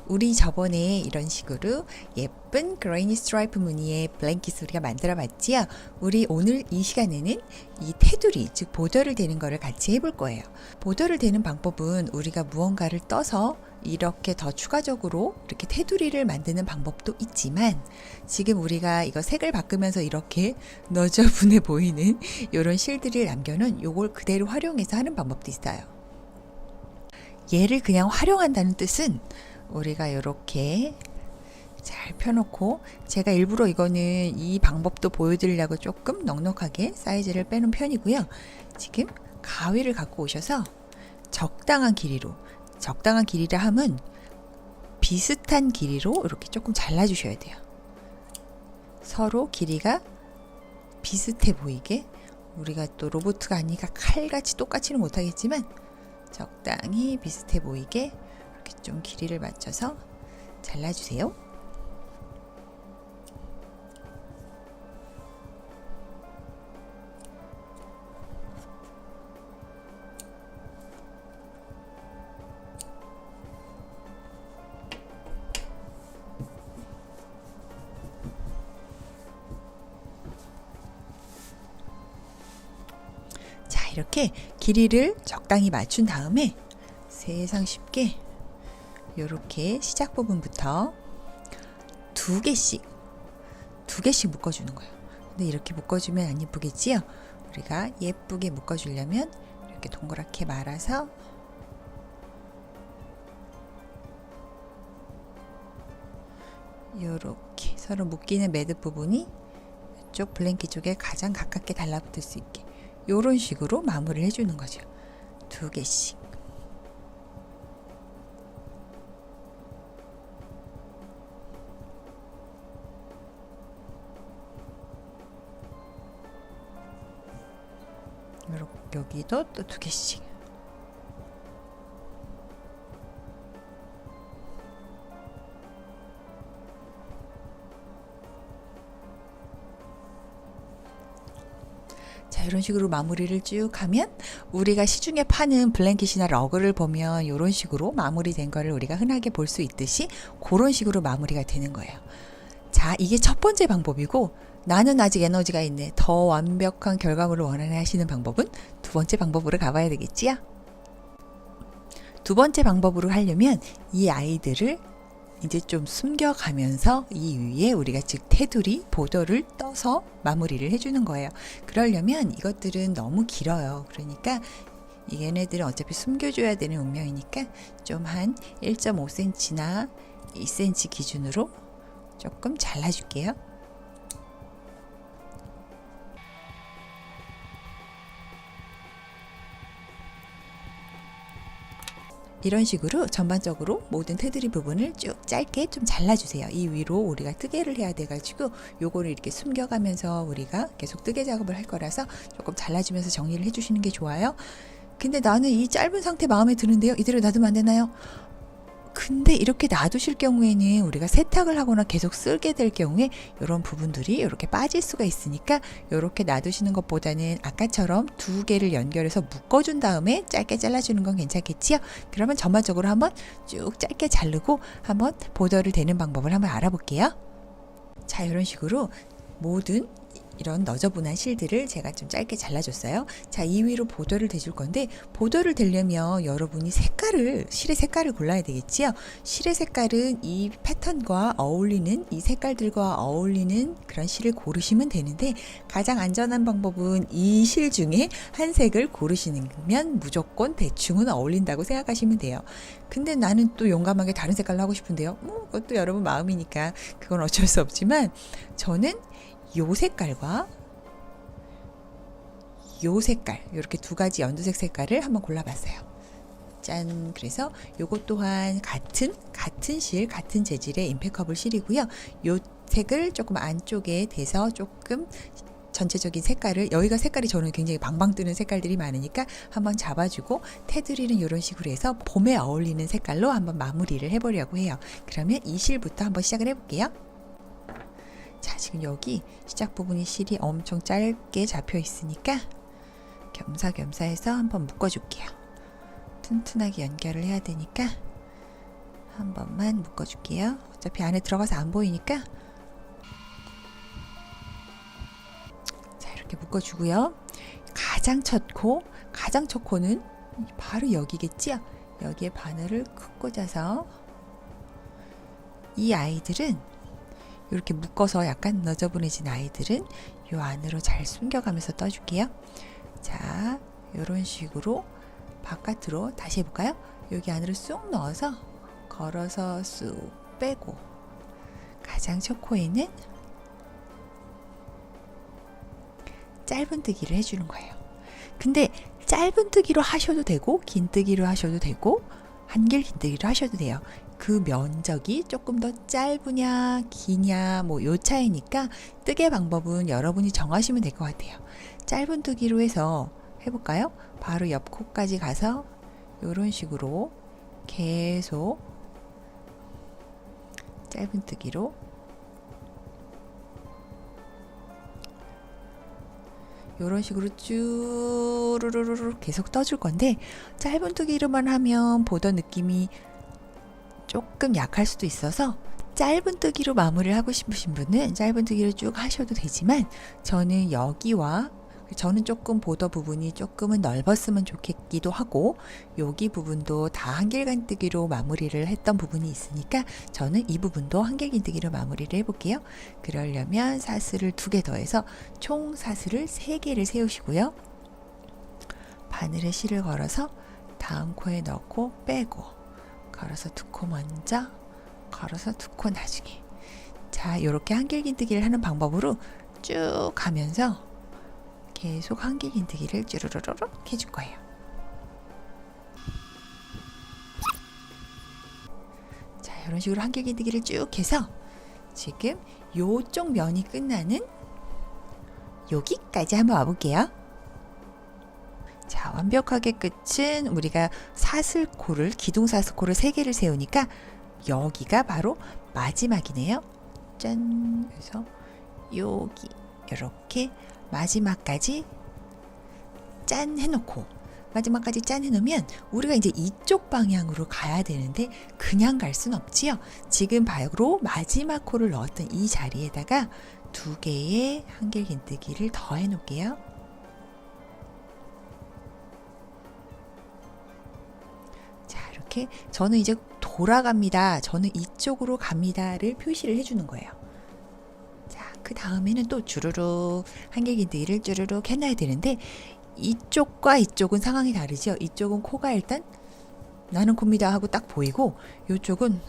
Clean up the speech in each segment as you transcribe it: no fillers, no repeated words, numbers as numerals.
우리 저번에 이런 식으로 예쁜 그레이니 스트라이프 무늬의 블랭킷 우리가 만들어 봤지요. 우리 오늘 이 시간에는 이 테두리, 즉 보더를 대는 거를 같이 해볼 거예요. 보더를 대는 방법은 우리가 무언가를 떠서 이렇게 더 추가적으로 이렇게 테두리를 만드는 방법도 있지만, 지금 우리가 이거 색을 바꾸면서 이렇게 너저분해 보이는 이런 실들을 남겨놓은 요걸 그대로 활용해서 하는 방법도 있어요. 얘를 그냥 활용한다는 뜻은 우리가 이렇게 잘 펴놓고, 제가 일부러 이거는 이 방법도 보여드리려고 조금 넉넉하게 사이즈를 빼놓은 편이고요. 지금 가위를 갖고 오셔서 적당한 길이로, 적당한 길이라 함은 비슷한 길이로 이렇게 조금 잘라주셔야 돼요. 서로 길이가 비슷해 보이게. 우리가 또 로봇가 아니니까 칼같이 똑같이는 못하겠지만 적당히 비슷해 보이게 이렇게 좀 길이를 맞춰서 잘라주세요. 자, 이렇게 길이를 적당히 맞춘 다음에 세상 쉽게 이렇게 시작 부분부터 두 개씩 묶어주는 거예요. 근데 이렇게 묶어주면 안 예쁘겠지요? 우리가 예쁘게 묶어주려면 이렇게 동그랗게 말아서 이렇게 서로 묶이는 매듭 부분이 이쪽 블랭킷 쪽에 가장 가깝게 달라붙을 수 있게 이런 식으로 마무리를 해주는 거죠. 두 개씩. 여기도 또 두 개씩. 자, 이런 식으로 마무리를 쭉 하면 우리가 시중에 파는 블랭킷이나 러그를 보면 이런 식으로 마무리된 거를 우리가 흔하게 볼 수 있듯이 그런 식으로 마무리가 되는 거예요. 자, 이게 첫 번째 방법이고, 나는 아직 에너지가 있네, 더 완벽한 결과물을 원하네 하시는 방법은 두 번째 방법으로 가봐야 되겠지요? 두 번째 방법으로 하려면 이 아이들을 이제 좀 숨겨가면서 이 위에 우리가 즉 테두리, 보더를 떠서 마무리를 해주는 거예요. 그러려면 이것들은 너무 길어요. 그러니까 얘네들은 어차피 숨겨줘야 되는 운명이니까 좀 한 1.5cm나 2cm 기준으로 조금 잘라줄게요. 이런 식으로 전반적으로 모든 테두리 부분을 쭉 짧게 좀 잘라주세요. 이 위로 우리가 뜨개를 해야 돼가지고 요거를 이렇게 숨겨가면서 우리가 계속 뜨개 작업을 할 거라서 조금 잘라주면서 정리를 해주시는 게 좋아요. 근데 나는 이 짧은 상태 마음에 드는데요, 이대로 놔두면 안 되나요? 근데 이렇게 놔두실 경우에는 우리가 세탁을 하거나 계속 쓰게 될 경우에 이런 부분들이 이렇게 빠질 수가 있으니까 이렇게 놔두시는 것보다는 아까처럼 두 개를 연결해서 묶어준 다음에 짧게 잘라주는 건 괜찮겠지요? 그러면 전반적으로 한번 쭉 짧게 자르고 한번 보더를 대는 방법을 한번 알아볼게요. 자, 이런 식으로 모든 이런 너저분한 실들을 제가 좀 짧게 잘라줬어요. 자, 이 위로 보더를 대줄 건데, 보더를 대려면 여러분이 실의 색깔을 골라야 되겠지요. 실의 색깔은 이 패턴과 어울리는, 이 색깔들과 어울리는 그런 실을 고르시면 되는데, 가장 안전한 방법은 이 실 중에 한 색을 고르시면 무조건 대충은 어울린다고 생각하시면 돼요. 근데 나는 또 용감하게 다른 색깔로 하고 싶은데요. 그것도 여러분 마음이니까 그건 어쩔 수 없지만, 저는 요 색깔과 요 색깔, 이렇게 두 가지 연두색 색깔을 한번 골라봤어요. 짠! 그래서 요것 또한 같은 실, 같은 재질의 임팩커블 실이고요. 요 색을 조금 안쪽에 대서 조금 전체적인 색깔을, 여기가 색깔이 저는 굉장히 방방 뜨는 색깔들이 많으니까 한번 잡아주고, 테두리는 이런 식으로 해서 봄에 어울리는 색깔로 한번 마무리를 해보려고 해요. 그러면 이 실부터 한번 시작을 해볼게요. 자, 지금 여기 시작 부분이 실이 엄청 짧게 잡혀 있으니까 겸사겸사 해서 한번 묶어줄게요. 튼튼하게 연결을 해야 되니까 한 번만 묶어줄게요. 어차피 안에 들어가서 안 보이니까. 자, 이렇게 묶어주고요. 가장 첫 코는 바로 여기겠지요. 여기에 바늘을 쿡 꽂아서 이 아이들은 이렇게 묶어서 약간 너저분해진 아이들은 이 안으로 잘 숨겨가면서 떠줄게요. 자, 이런 식으로 바깥으로 다시 해볼까요? 여기 안으로 쑥 넣어서 걸어서 쑥 빼고, 가장 첫 코에는 짧은뜨기를 해주는 거예요. 근데 짧은뜨기로 하셔도 되고 긴뜨기로 하셔도 되고 한길긴뜨기로 하셔도 돼요. 그 면적이 조금 더 짧으냐 기냐 뭐 요 차이니까 뜨개 방법은 여러분이 정하시면 될 것 같아요. 짧은뜨기로 해서 해볼까요? 바로 옆 코까지 가서 이런 식으로 계속 짧은뜨기로 이런 식으로 쭈르르르 계속 떠줄 건데, 짧은뜨기로만 하면 보던 느낌이 조금 약할 수도 있어서 짧은뜨기로 마무리를 하고 싶으신 분은 짧은뜨기를 쭉 하셔도 되지만, 저는 여기와 저는 조금 보더 부분이 조금은 넓었으면 좋겠기도 하고 여기 부분도 다 한길간뜨기로 마무리를 했던 부분이 있으니까 저는 이 부분도 한길긴뜨기로 마무리를 해볼게요. 그러려면 사슬을 2개 더해서 총 사슬을 3개를 세우시고요. 바늘에 실을 걸어서 다음 코에 넣고 빼고, 걸어서 2코 먼저, 걸어서 2코 나중에. 자, 이렇게 한길긴뜨기를 하는 방법으로 쭉 가면서 계속 한길긴뜨기를 쭈르르르 해줄 거예요. 자, 이런 식으로 한길긴뜨기를 쭉 해서 지금 요쪽 면이 끝나는 여기까지 한번 와볼게요. 자, 완벽하게 끝은 우리가 사슬코를, 기둥사슬코를 3개를 세우니까 여기가 바로 마지막이네요. 짠! 그래서 여기 이렇게 마지막까지 짠 해놓고, 마지막까지 짠 해놓으면 우리가 이제 이쪽 방향으로 가야 되는데 그냥 갈 순 없지요. 지금 바로 마지막 코를 넣었던 이 자리에다가 2개의 한길긴뜨기를 더 해놓을게요. 자, 이렇게 저는 이제 돌아갑니다, 저는 이쪽으로 갑니다를 표시를 해주는 거예요. 그 다음에는 또 주르륵 한길긴뜨기를 쭈르륵 해놔야 되는데, 이쪽과 이쪽은 상황이 다르죠. 이쪽은 코가 일단 나는 코입니다 하고 딱 보이고, 이쪽은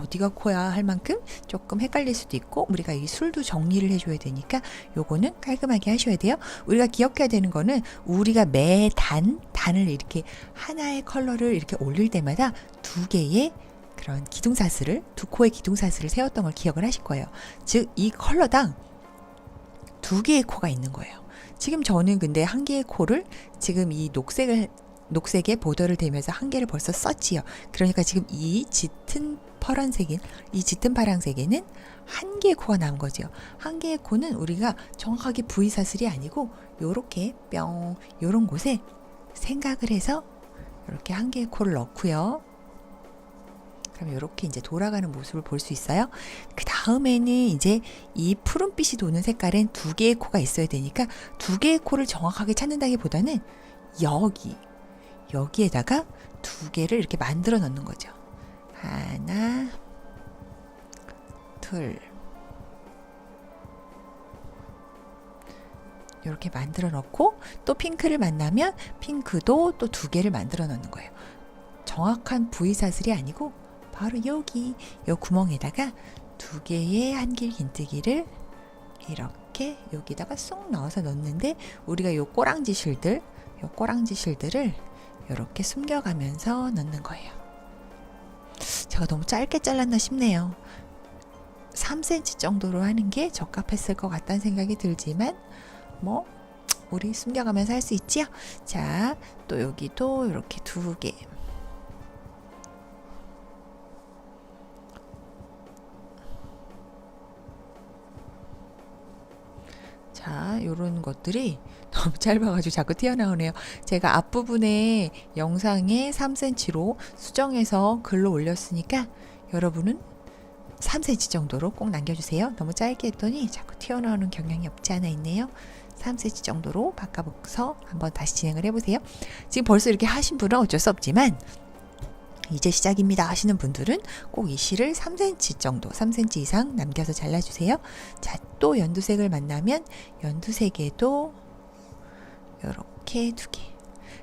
어디가 코야 할 만큼 조금 헷갈릴 수도 있고, 우리가 이 술도 정리를 해줘야 되니까 요거는 깔끔하게 하셔야 돼요. 우리가 기억해야 되는 거는 우리가 매 단을 이렇게 하나의 컬러를 이렇게 올릴 때마다 2개의 그런 기둥사슬을, 2코의 기둥사슬을 세웠던 걸 기억을 하실 거예요. 즉 이 컬러당 2개의 코가 있는 거예요. 지금 저는 근데 1개의 코를 지금 이 녹색에 보더를 대면서 1개를 벌써 썼지요. 그러니까 지금 이 짙은 파란색에는 1개의 코가 남은 거죠. 1개의 코는 우리가 정확하게 V사슬이 아니고 요렇게 뿅 요런 곳에 생각을 해서 이렇게 1개의 코를 넣고요. 그럼 이렇게 이제 돌아가는 모습을 볼 수 있어요. 그 다음에는 이제 이 푸른빛이 도는 색깔엔 2개의 코가 있어야 되니까 2개의 코를 정확하게 찾는다기보다는 여기에다가 2개를 이렇게 만들어 넣는 거죠. 하나, 둘, 이렇게 만들어 넣고, 또 핑크를 만나면 핑크도 또 2개를 만들어 넣는 거예요. 정확한 V사슬이 아니고 바로 여기 요 구멍에다가 2개의 한길긴뜨기를 이렇게 여기다가 쏙 넣어서 넣는데, 우리가 요 꼬랑지 실들을 이렇게 숨겨가면서 넣는 거예요. 제가 너무 짧게 잘랐나 싶네요. 3cm 정도로 하는 게 적합했을 것 같다는 생각이 들지만 뭐 우리 숨겨가면서 할 수 있지요. 자, 또 여기도 이렇게 2개. 자, 요런 것들이 너무 짧아가지고 자꾸 튀어나오네요. 제가 앞부분에 영상에 3cm로 수정해서 글로 올렸으니까 여러분은 3cm 정도로 꼭 남겨주세요. 너무 짧게 했더니 자꾸 튀어나오는 경향이 없지 않아 있네요. 3cm 정도로 바꿔서 한번 다시 진행을 해보세요. 지금 벌써 이렇게 하신 분은 어쩔 수 없지만 이제 시작입니다 하시는 분들은 꼭 이 실을 3cm 정도, 3cm 이상 남겨서 잘라주세요. 자, 또 연두색을 만나면 연두색에도 이렇게 2개,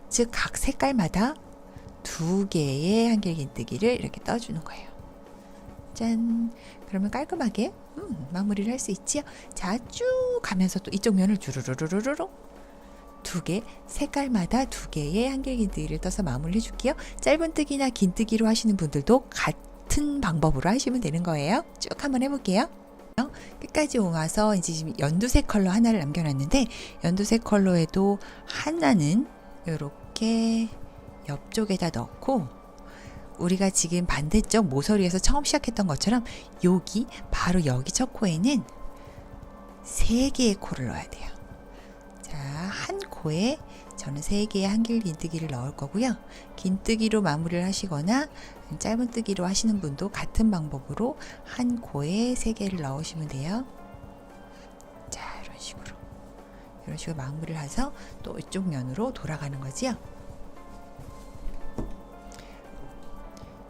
즉 각 색깔마다 2개의 한길긴뜨기를 이렇게 떠주는 거예요. 짠! 그러면 깔끔하게 마무리를 할 수 있지요. 자, 쭉 가면서 또 이쪽 면을 주르르르르르 2개, 색깔마다 2개의 한길긴뜨기를 떠서 마무리 해줄게요. 짧은뜨기나 긴뜨기로 하시는 분들도 같은 방법으로 하시면 되는 거예요. 쭉 한번 해볼게요. 끝까지 와서 이제 지금 연두색 컬러 하나를 남겨놨는데 연두색 컬러에도 하나는 이렇게 옆쪽에다 넣고 우리가 지금 반대쪽 모서리에서 처음 시작했던 것처럼 여기 바로 여기 첫 코에는 3개의 코를 넣어야 돼요. 자, 한 코에 저는 3개의 한길긴뜨기를 넣을 거고요. 긴뜨기로 마무리를 하시거나 짧은뜨기로 하시는 분도 같은 방법으로 한 코에 3개를 넣으시면 돼요. 자, 이런 식으로 마무리를 해서 또 이쪽 면으로 돌아가는 거지요.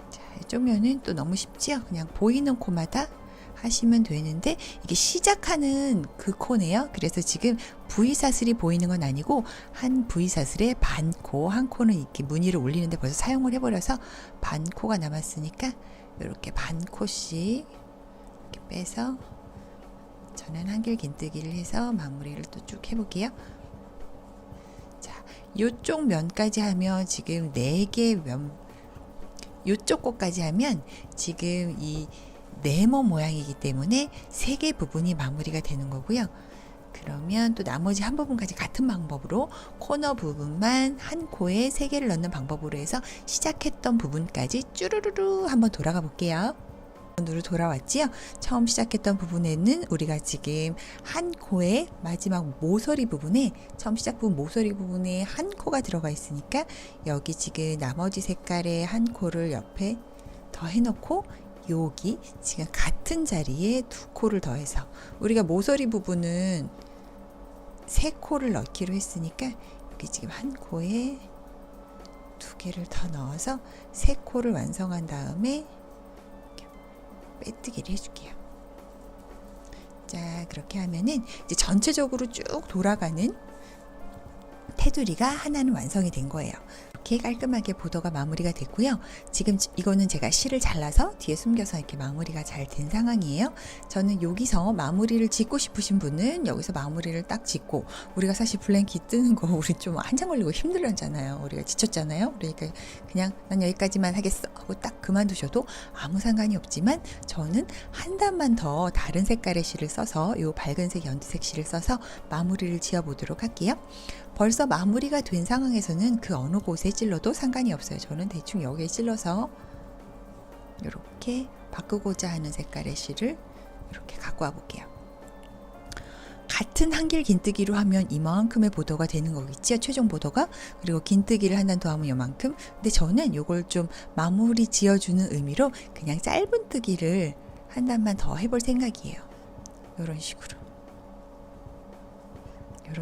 자, 이쪽 면은 또 너무 쉽지요. 그냥 보이는 코마다 하시면 되는데 이게 시작하는 그 코네요. 그래서 지금 V사슬이 보이는 건 아니고 한 V사슬에 반코, 한 코는 이렇게 무늬를 올리는데 벌써 사용을 해버려서 반코가 남았으니까 이렇게 반코씩 이렇게 빼서 저는 한길긴뜨기를 해서 마무리를 또 쭉 해볼게요. 자, 이쪽 면까지 하면 지금 4개 면, 이쪽 코까지 하면 지금 이 네모 모양이기 때문에 3개 부분이 마무리가 되는 거고요. 그러면 또 나머지 한 부분까지 같은 방법으로 코너 부분만 한 코에 3개를 넣는 방법으로 해서 시작했던 부분까지 쭈루루루 한번 돌아가 볼게요. 으로 돌아왔지요. 처음 시작했던 부분에는 우리가 지금 한 코에 마지막 모서리 부분에 처음 시작 부분 모서리 부분에 한 코가 들어가 있으니까 여기 지금 나머지 색깔의 한 코를 옆에 더 해놓고 여기 지금 같은 자리에 2코를 더해서 우리가 모서리 부분은 3코를 넣기로 했으니까 여기 지금 한 코에 2개를 더 넣어서 3코를 완성한 다음에 빼뜨기를 해줄게요. 자, 그렇게 하면은 이제 전체적으로 쭉 돌아가는 테두리가 하나는 완성이 된 거예요. 이렇게 깔끔하게 보도가 마무리가 됐고요. 지금 이거는 제가 실을 잘라서 뒤에 숨겨서 이렇게 마무리가 잘 된 상황이에요. 저는 여기서 마무리를 짓고 싶으신 분은 여기서 마무리를 딱 짓고 우리가 사실 블랭킷 뜨는 거 우리 좀 한참 걸리고 힘들었잖아요. 우리가 지쳤잖아요. 그러니까 그냥 난 여기까지만 하겠어 하고 딱 그만두셔도 아무 상관이 없지만 저는 한 단만 더 다른 색깔의 실을 써서 이 밝은색 연두색 실을 써서 마무리를 지어 보도록 할게요. 벌써 마무리가 된 상황에서는 그 어느 곳에 찔러도 상관이 없어요. 저는 대충 여기에 찔러서 이렇게 바꾸고자 하는 색깔의 실을 이렇게 갖고 와 볼게요. 같은 한길긴뜨기로 하면 이만큼의 보도가 되는 거겠지요. 최종 보도가. 그리고 긴뜨기를 한 단 더 하면 이만큼. 근데 저는 이걸 좀 마무리 지어주는 의미로 그냥 짧은뜨기를 한 단만 더 해볼 생각이에요. 이런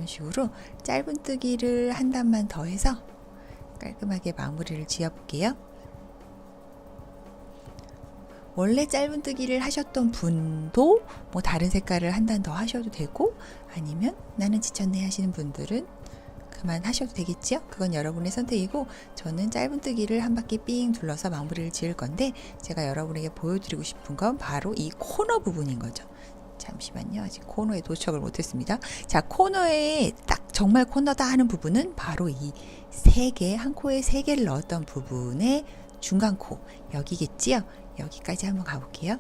식으로 짧은뜨기를 한 단만 더 해서 깔끔하게 마무리를 지어볼게요. 원래 짧은뜨기를 하셨던 분도 뭐 다른 색깔을 한 단 더 하셔도 되고 아니면 나는 지쳤네 하시는 분들은 그만 하셔도 되겠죠. 그건 여러분의 선택이고 저는 짧은뜨기를 한 바퀴 삥 둘러서 마무리를 지을 건데 제가 여러분에게 보여드리고 싶은 건 바로 이 코너 부분인 거죠. 잠시만요. 아직 코너에 도착을 못했습니다. 자, 코너에 딱 정말 코너다 하는 부분은 바로 이 3개, 한 코에 3개를 넣었던 부분의 중간 코, 여기겠지요? 여기까지 한번 가볼게요.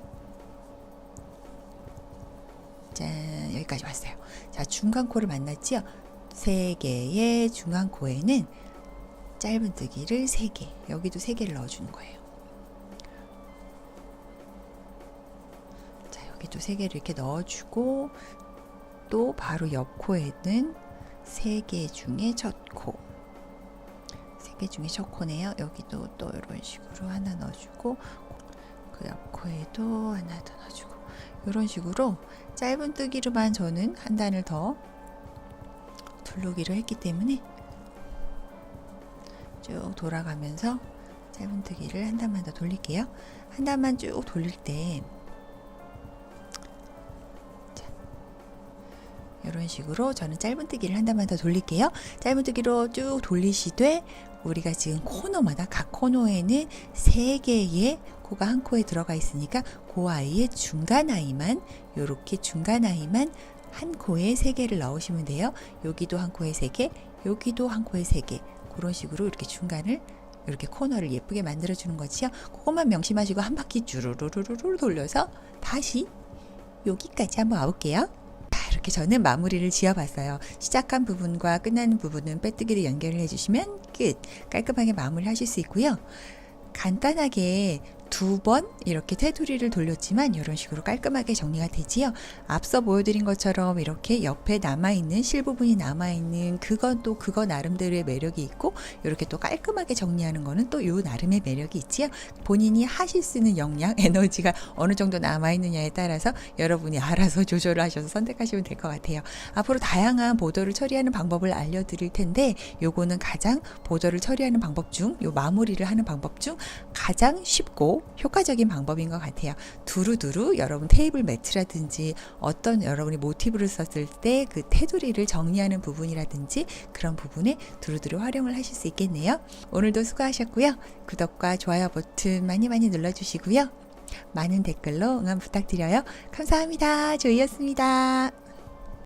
짠, 여기까지 왔어요. 자, 중간 코를 만났지요? 3개의 중간 코에는 짧은뜨기를 3개, 여기도 3개를 넣어주는 거예요. 여기도 3개를 이렇게 넣어주고 또 바로 옆 코에는 3개 중에 첫 코. 3개 중에 첫 코네요. 여기도 또 이런 식으로 하나 넣어주고 그 옆 코에도 하나 더 넣어주고 이런 식으로 짧은뜨기로만 저는 한 단을 더 둘르기로 했기 때문에 쭉 돌아가면서 짧은뜨기를 한 단만 더 돌릴게요. 한 단만 쭉 돌릴 때 이런 식으로 저는 짧은뜨기를 한 단만 더 돌릴게요. 짧은뜨기로 쭉 돌리시되 우리가 지금 코너마다 각 코너에는 3개의 코가 한 코에 들어가 있으니까 그 아이의 중간 아이만 요렇게 중간 아이만 한 코에 3개를 넣으시면 돼요. 여기도 한 코에 3개, 여기도 한 코에 3개. 그런 식으로 이렇게 중간을 이렇게 코너를 예쁘게 만들어 주는 거지요. 그것만 명심하시고 한 바퀴 주르르르르 돌려서 다시 여기까지 한번 와볼게요. 이렇게 저는 마무리를 지어봤어요. 시작한 부분과 끝나는 부분은 빼뜨기를 연결을 해주시면 끝! 깔끔하게 마무리 하실 수 있고요. 간단하게 2번 이렇게 테두리를 돌렸지만 이런 식으로 깔끔하게 정리가 되지요. 앞서 보여드린 것처럼 이렇게 옆에 남아있는 실 부분이 남아있는 그건 또 그거 나름대로의 매력이 있고 이렇게 또 깔끔하게 정리하는 거는 또 요 나름의 매력이 있지요. 본인이 하실 수 있는 역량, 에너지가 어느 정도 남아있느냐에 따라서 여러분이 알아서 조절을 하셔서 선택하시면 될 것 같아요. 앞으로 다양한 보더를 처리하는 방법을 알려드릴 텐데 요거는 가장 보더를 처리하는 방법 중 요 마무리를 하는 방법 중 가장 쉽고 효과적인 방법인 것 같아요. 두루두루 여러분 테이블 매트라든지 어떤 여러분이 모티브를 썼을 때 그 테두리를 정리하는 부분이라든지 그런 부분에 두루두루 활용을 하실 수 있겠네요. 오늘도 수고하셨고요. 구독과 좋아요 버튼 많이 눌러주시고요. 많은 댓글로 응원 부탁드려요. 감사합니다. 조이였습니다.